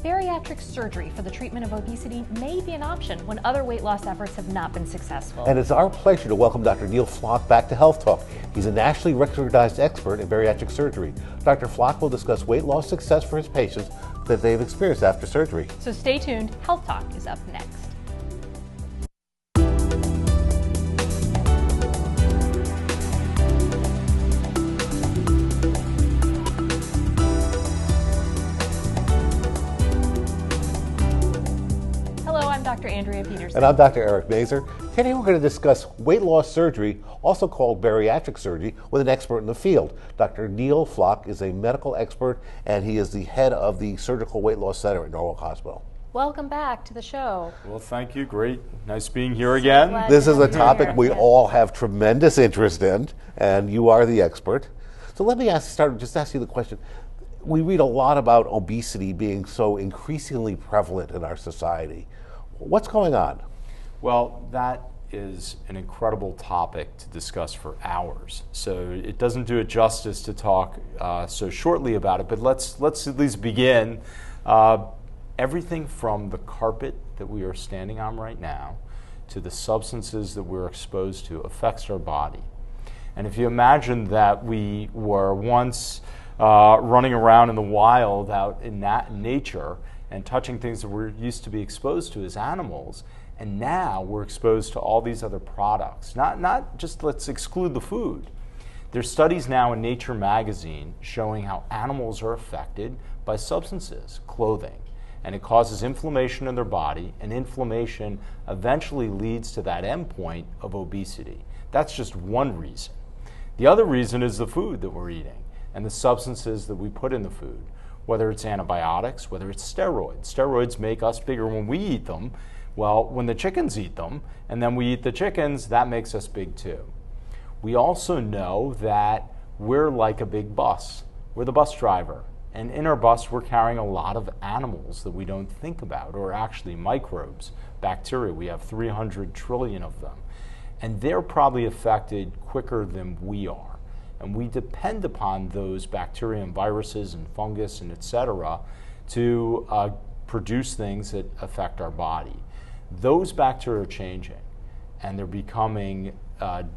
bariatric surgery for the treatment of obesity may be an option when other weight loss efforts have not been successful. And it's our pleasure to welcome Dr. Neil Flock back to Health Talk. He's a nationally recognized expert in bariatric surgery. Dr. Flock will discuss weight loss success for his patients that they've experienced after surgery. So stay tuned. Health Talk is up next. Dr. Andrea Peterson. And I'm Dr. Eric Mazer. Today we're going to discuss weight loss surgery, also called bariatric surgery, with an expert in the field. Dr. Neil Flock is a medical expert, and he is the head of the Surgical Weight Loss Center at Norwalk Hospital. Welcome back to the show. Well, thank you. Great. Nice being here again. This is a topic we all have tremendous interest in, and you are the expert. So let me ask you the question. We read a lot about obesity being so increasingly prevalent in our society. What's going on? Well, that is an incredible topic to discuss for hours. So it doesn't do it justice to talk so shortly about it, but let's at least begin. Everything from the carpet that we are standing on right now to the substances that we're exposed to affects our body. And if you imagine that we were once running around in the wild out in nature and touching things that we're used to be exposed to as animals, and now we're exposed to all these other products. Not just let's exclude the food. There's studies now in Nature magazine showing how animals are affected by substances, clothing, and it causes inflammation in their body, and inflammation eventually leads to that endpoint of obesity. That's just one reason. The other reason is the food that we're eating and the substances that we put in the food. Whether it's antibiotics, whether it's steroids. Steroids make us bigger when we eat them. Well, when the chickens eat them, and then we eat the chickens, that makes us big too. We also know that we're like a big bus. We're the bus driver. And in our bus, we're carrying a lot of animals that we don't think about, or actually microbes, bacteria. We have 300 trillion of them. And they're probably affected quicker than we are. And we depend upon those bacteria and viruses and fungus and et cetera to produce things that affect our body. Those bacteria are changing, and they're becoming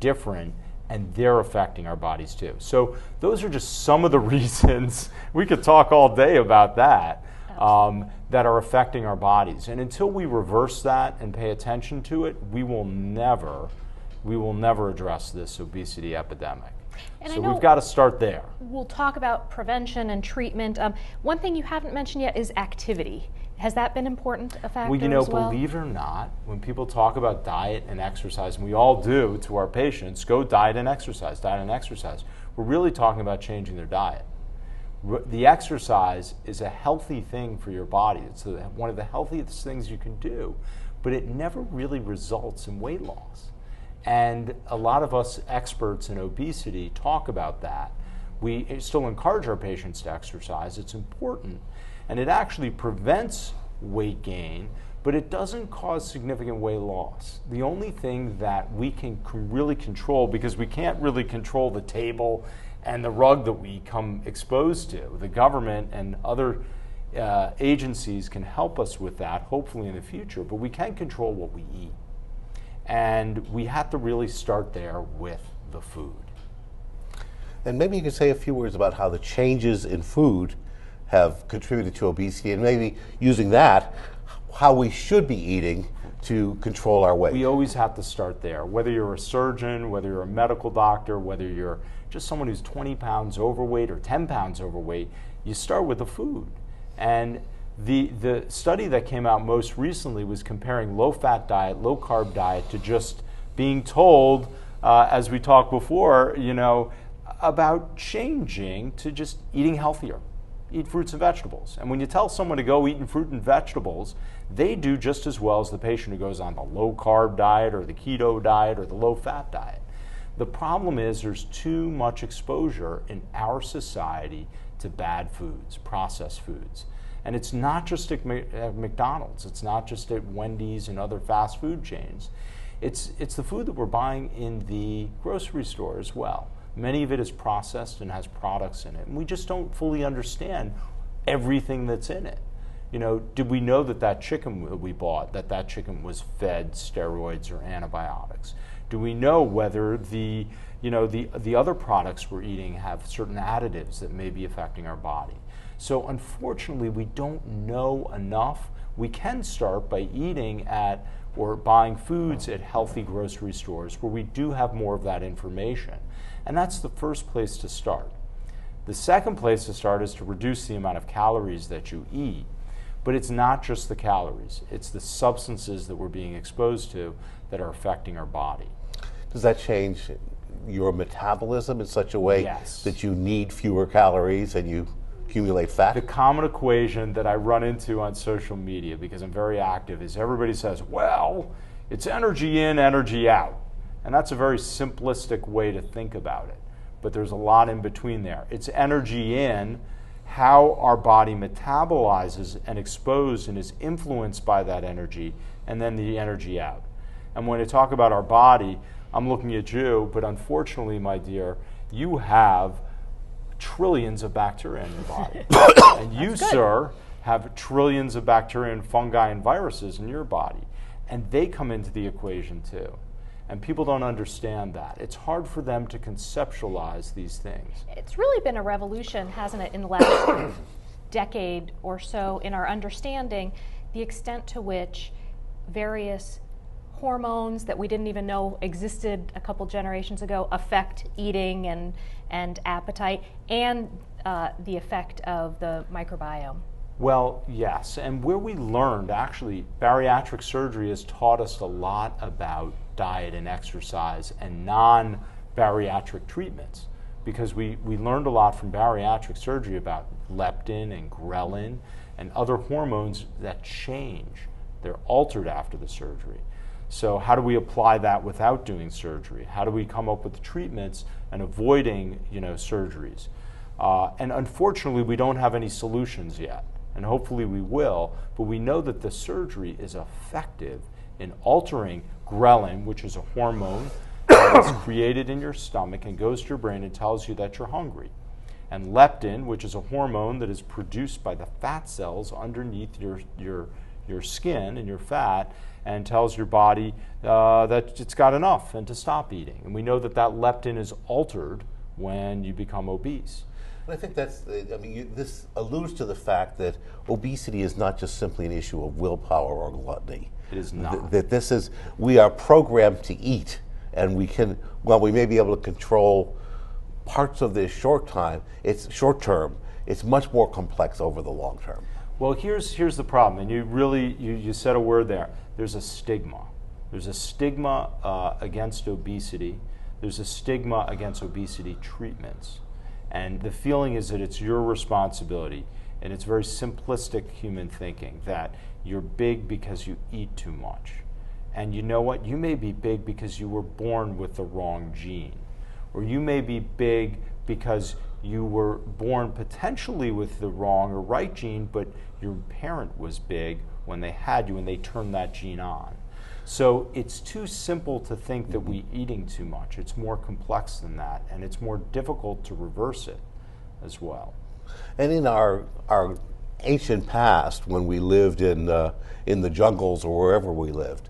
different, and they're affecting our bodies too. So those are just some of the reasons, we could talk all day about that, that are affecting our bodies. And until we reverse that and pay attention to it, we will never address this obesity epidemic. And so we've got to start there. We'll talk about prevention and treatment. One thing you haven't mentioned yet is activity. Has that been important a factor as well? Believe it or not, when people talk about diet and exercise, and we all do to our patients, go diet and exercise, we're really talking about changing their diet. The exercise is a healthy thing for your body. It's one of the healthiest things you can do, but it never really results in weight loss. And a lot of us experts in obesity talk about that. We still encourage our patients to exercise. It's important. And it actually prevents weight gain, but it doesn't cause significant weight loss. The only thing that we can really control, because we can't really control the table and the rug that we come exposed to, the government and other agencies can help us with that, hopefully in the future, but we can control what we eat. And we have to really start there with the food. And maybe you could say a few words about how the changes in food have contributed to obesity, and maybe using that, how we should be eating to control our weight. We always have to start there. Whether you're a surgeon, whether you're a medical doctor, whether you're just someone who's 20 pounds overweight or 10 pounds overweight, you start with the food. And the study that came out most recently was comparing low-fat diet, low-carb diet to just being told, as we talked before, about changing to just eating healthier. Eat fruits and vegetables. And when you tell someone to go eat fruit and vegetables, they do just as well as the patient who goes on the low-carb diet or the keto diet or the low-fat diet. The problem is there's too much exposure in our society to bad foods, processed foods. And it's not just at McDonald's, it's not just at Wendy's and other fast food chains. It's the food that we're buying in the grocery store as well. Many of it is processed and has products in it, and we just don't fully understand everything that's in it. Did we know that that chicken that we bought, that chicken was fed steroids or antibiotics? Do we know whether the other products we're eating have certain additives that may be affecting our body? So unfortunately, we don't know enough. We can start by eating at or buying foods at healthy grocery stores where we do have more of that information. And that's the first place to start. The second place to start is to reduce the amount of calories that you eat. But it's not just the calories, it's the substances that we're being exposed to that are affecting our body. Does that change your metabolism in such a way Yes. that you need fewer calories and you accumulate fat? The common equation that I run into on social media, because I'm very active, is everybody says, well, it's energy in, energy out. And that's a very simplistic way to think about it. But there's a lot in between there. It's energy in, how our body metabolizes and exposed and is influenced by that energy, and then the energy out. And when I talk about our body, I'm looking at you, but unfortunately, my dear, you have trillions of bacteria in your body. And you, sir, have trillions of bacteria and fungi and viruses in your body. And they come into the equation too. And people don't understand that. It's hard for them to conceptualize these things. It's really been a revolution, hasn't it, in the last decade or so in our understanding the extent to which various hormones that we didn't even know existed a couple generations ago affect eating and appetite, and the effect of the microbiome. Well, yes, and where we learned, actually, bariatric surgery has taught us a lot about diet and exercise and non-bariatric treatments, because we learned a lot from bariatric surgery about leptin and ghrelin and other hormones that change. They're altered after the surgery. So how do we apply that without doing surgery? How do we come up with the treatments and avoiding, surgeries? And unfortunately, we don't have any solutions yet. And hopefully we will, but we know that the surgery is effective in altering ghrelin, which is a hormone that is created in your stomach and goes to your brain and tells you that you're hungry. And leptin, which is a hormone that is produced by the fat cells underneath your skin and your fat, and tells your body that it's got enough and to stop eating. And we know that that leptin is altered when you become obese. And I think this alludes to the fact that obesity is not just simply an issue of willpower or gluttony. It is not. We are programmed to eat, and we may be able to control parts of this short term, it's much more complex over the long term. Well, here's the problem, and you said a word there. There's a stigma. There's a stigma against obesity. There's a stigma against obesity treatments. And the feeling is that it's your responsibility, and it's very simplistic human thinking, that you're big because you eat too much. And you know what? You may be big because you were born with the wrong gene. Or you may be big because you were born potentially with the wrong or right gene, but your parent was big when they had you and they turned that gene on. So it's too simple to think that we're eating too much. It's more complex than that, and it's more difficult to reverse it as well. And in our ancient past, when we lived in the jungles or wherever we lived,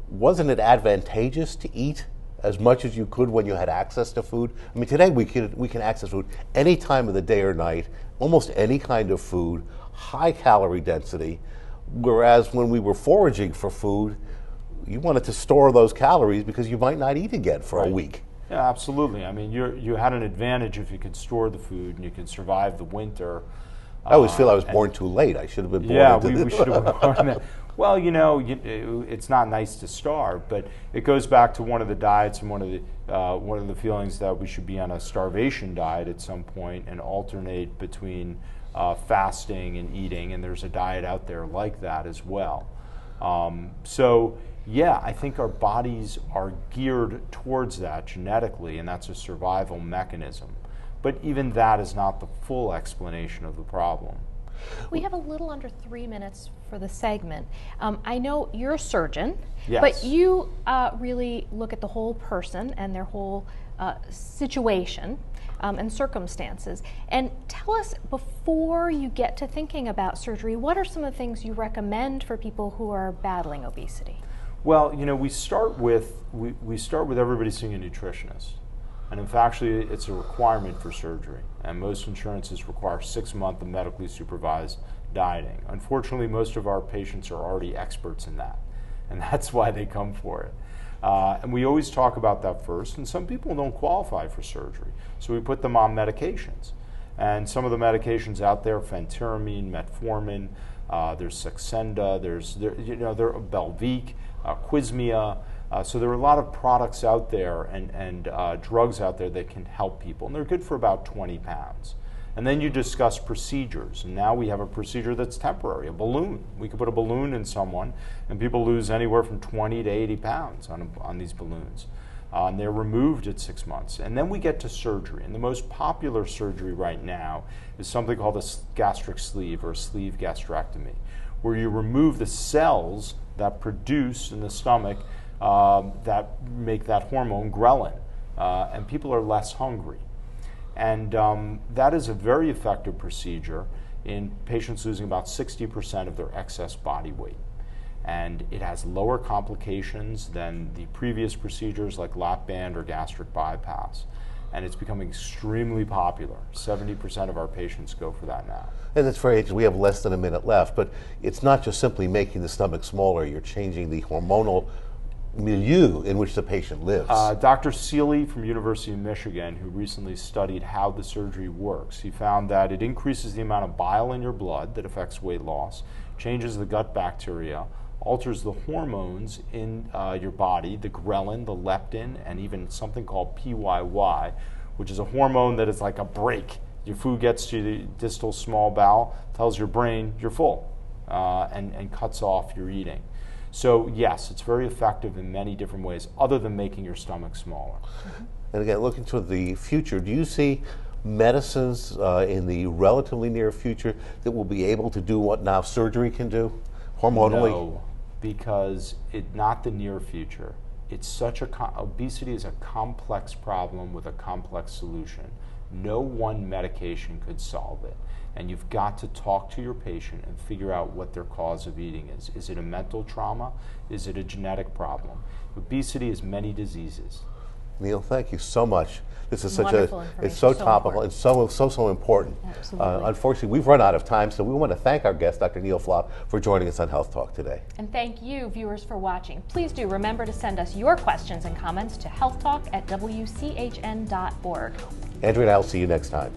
wasn't it advantageous to eat as much as you could when you had access to food? I mean, today we can access food any time of the day or night, almost any kind of food, high calorie density, whereas when we were foraging for food, you wanted to store those calories because you might not eat again for a week. Yeah, absolutely. I mean, you had an advantage if you could store the food and you could survive the winter. I always feel I was born too late. I should have been born. Yeah, we should have been born then. Well, it's not nice to starve, but it goes back to one of the diets and one of the feelings that we should be on a starvation diet at some point and alternate between fasting and eating. And there's a diet out there like that as well. So yeah, I think our bodies are geared towards that genetically, and that's a survival mechanism. But even that is not the full explanation of the problem. We have a little under 3 minutes for the segment. I know you're a surgeon, Yes. but you really look at the whole person and their whole situation and circumstances. And tell us, before you get to thinking about surgery, what are some of the things you recommend for people who are battling obesity? Well, we start with everybody seeing a nutritionist. And in fact, actually, it's a requirement for surgery. And most insurances require 6 months of medically supervised dieting. Unfortunately, most of our patients are already experts in that. And that's why they come for it. And we always talk about that first. And some people don't qualify for surgery. So we put them on medications. And some of the medications out there, phentermine, metformin, there's Saxenda, there's Belviq, Quizmia. So there are a lot of products out there and drugs out there that can help people, and they're good for about 20 pounds. And then you discuss procedures, and now we have a procedure that's temporary, a balloon. We can put a balloon in someone, and people lose anywhere from 20 to 80 pounds on these balloons. And they're removed at 6 months. And then we get to surgery, and the most popular surgery right now is something called a gastric sleeve or a sleeve gastrectomy, where you remove the cells that produce in the stomach that make that hormone ghrelin, and people are less hungry. And that is a very effective procedure in patients losing about 60% of their excess body weight. And it has lower complications than the previous procedures like lap band or gastric bypass. And it's becoming extremely popular. 70% of our patients go for that now. And it's very interesting. We have less than a minute left, but it's not just simply making the stomach smaller. You're changing the hormonal milieu in which the patient lives. Dr. Seeley from University of Michigan, who recently studied how the surgery works, he found that it increases the amount of bile in your blood that affects weight loss, changes the gut bacteria, alters the hormones in your body, the ghrelin, the leptin, and even something called PYY, which is a hormone that is like a brake. Your food gets to the distal small bowel, tells your brain you're full, and cuts off your eating. So yes, it's very effective in many different ways other than making your stomach smaller. And again, looking to the future, do you see medicines in the relatively near future that will be able to do what now surgery can do hormonally? No, because not the near future. It's such obesity is a complex problem with a complex solution. No one medication could solve it. And you've got to talk to your patient and figure out what their cause of eating is. Is it a mental trauma? Is it a genetic problem? Obesity is many diseases. Neil, thank you so much. This is it's so topical and so important. Absolutely. Unfortunately, we've run out of time, so we want to thank our guest, Dr. Neil Flock, for joining us on Health Talk today. And thank you, viewers, for watching. Please do remember to send us your questions and comments to healthtalk@wchn.org. Andrew and I will see you next time.